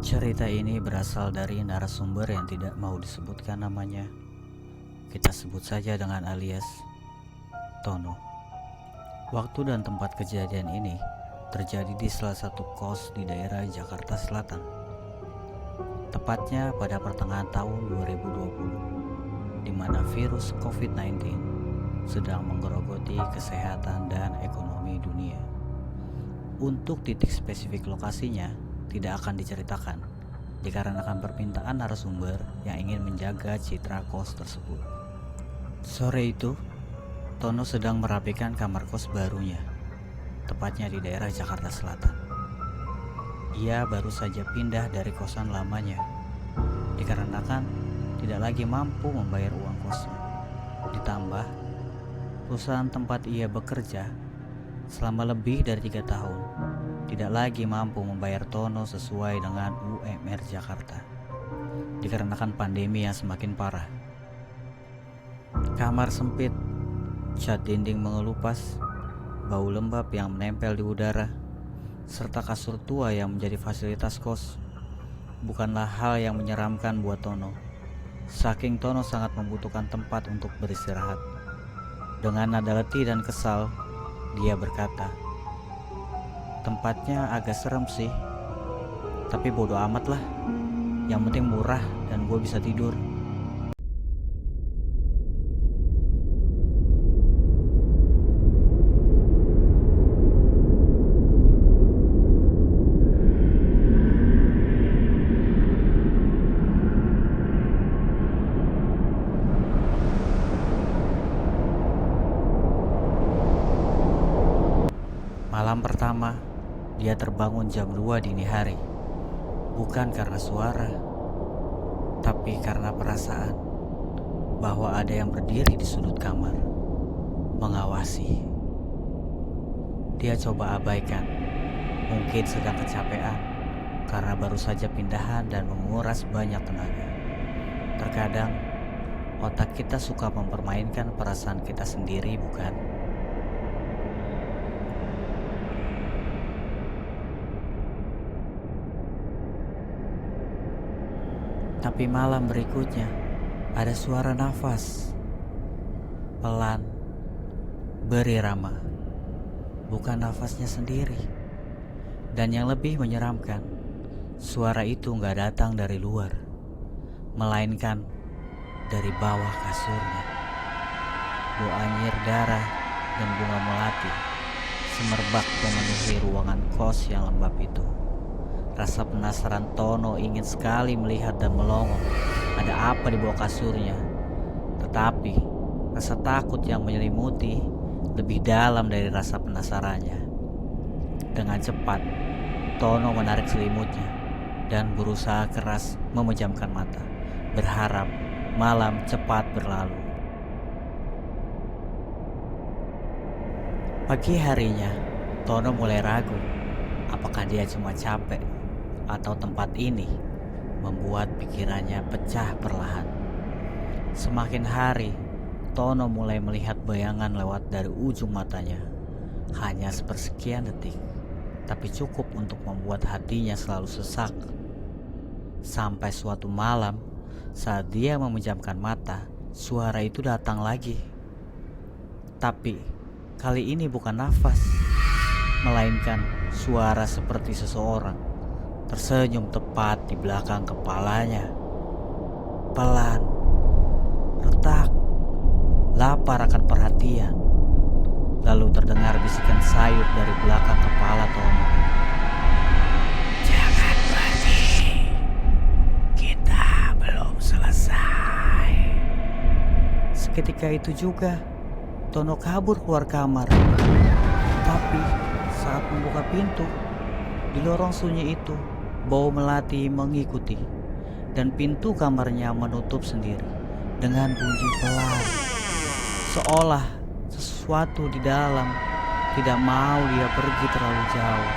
Cerita ini berasal dari narasumber yang tidak mau disebutkan namanya. Kita sebut saja dengan alias Tono. Waktu dan tempat kejadian ini terjadi di salah satu kos di daerah Jakarta Selatan. Tepatnya pada pertengahan tahun 2020, di mana virus COVID-19 sedang menggerogoti kesehatan dan ekonomi dunia. Untuk titik spesifik lokasinya tidak akan diceritakan, dikarenakan permintaan narasumber yang ingin menjaga citra kos tersebut. Sore itu, Tono sedang merapikan kamar kos barunya, tepatnya di daerah Jakarta Selatan. Ia baru saja pindah dari kosan lamanya, dikarenakan tidak lagi mampu membayar uang kosnya. Ditambah, perusahaan tempat ia bekerja selama lebih dari 3 tahun tidak lagi mampu membayar Tono sesuai dengan UMR Jakarta, dikarenakan pandemi yang semakin parah. Kamar sempit, cat dinding mengelupas, bau lembab yang menempel di udara, serta kasur tua yang menjadi fasilitas kos bukanlah hal yang menyeramkan buat Tono. Saking Tono sangat membutuhkan tempat untuk beristirahat. Dengan nada letih dan kesal, dia berkata, "Tempatnya agak serem sih, tapi bodo amat lah. Yang penting murah dan gue bisa tidur." Malam pertama, dia terbangun jam 2 dini hari. Bukan karena suara, tapi karena perasaan bahwa ada yang berdiri di sudut kamar, mengawasi. Dia coba abaikan, mungkin sedang kecapean karena baru saja pindahan dan menguras banyak tenaga. Terkadang, otak kita suka mempermainkan perasaan kita sendiri, bukan? Tapi malam berikutnya ada suara nafas pelan berirama, bukan nafasnya sendiri. Dan yang lebih menyeramkan, suara itu gak datang dari luar, melainkan dari bawah kasurnya. Bau anyir darah dan bunga melati semerbak memenuhi ruangan kos yang lembab itu. Rasa penasaran Tono ingin sekali melihat dan melongo ada apa di bawah kasurnya. Tetapi rasa takut yang menyelimuti lebih dalam dari rasa penasarannya. Dengan cepat, Tono menarik selimutnya dan berusaha keras memejamkan mata, berharap malam cepat berlalu. Pagi harinya, Tono mulai ragu apakah dia cuma capek atau tempat ini membuat pikirannya pecah perlahan. Semakin hari, Tono mulai melihat bayangan lewat dari ujung matanya. Hanya sepersekian detik, tapi cukup untuk membuat hatinya selalu sesak. Sampai suatu malam, saat dia memejamkan mata, suara itu datang lagi. Tapi kali ini bukan nafas, melainkan suara seperti seseorang tersenyum tepat di belakang kepalanya. Pelan, retak, lapar akan perhatian. Lalu terdengar bisikan sayup dari belakang kepala Tono. "Jangan pergi, kita belum selesai." Seketika itu juga, Tono kabur keluar kamar. Tapi saat membuka pintu, di lorong sunyi itu, bau melati mengikuti, dan pintu kamarnya menutup sendiri dengan bunyi pelan, seolah sesuatu di dalam tidak mau dia pergi terlalu jauh.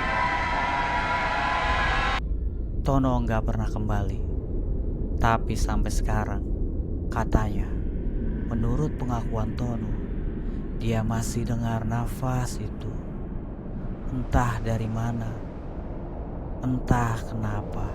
Tono nggak pernah kembali, tapi sampai sekarang, katanya, menurut pengakuan Tono, dia masih dengar nafas itu. Entah dari mana, entah kenapa.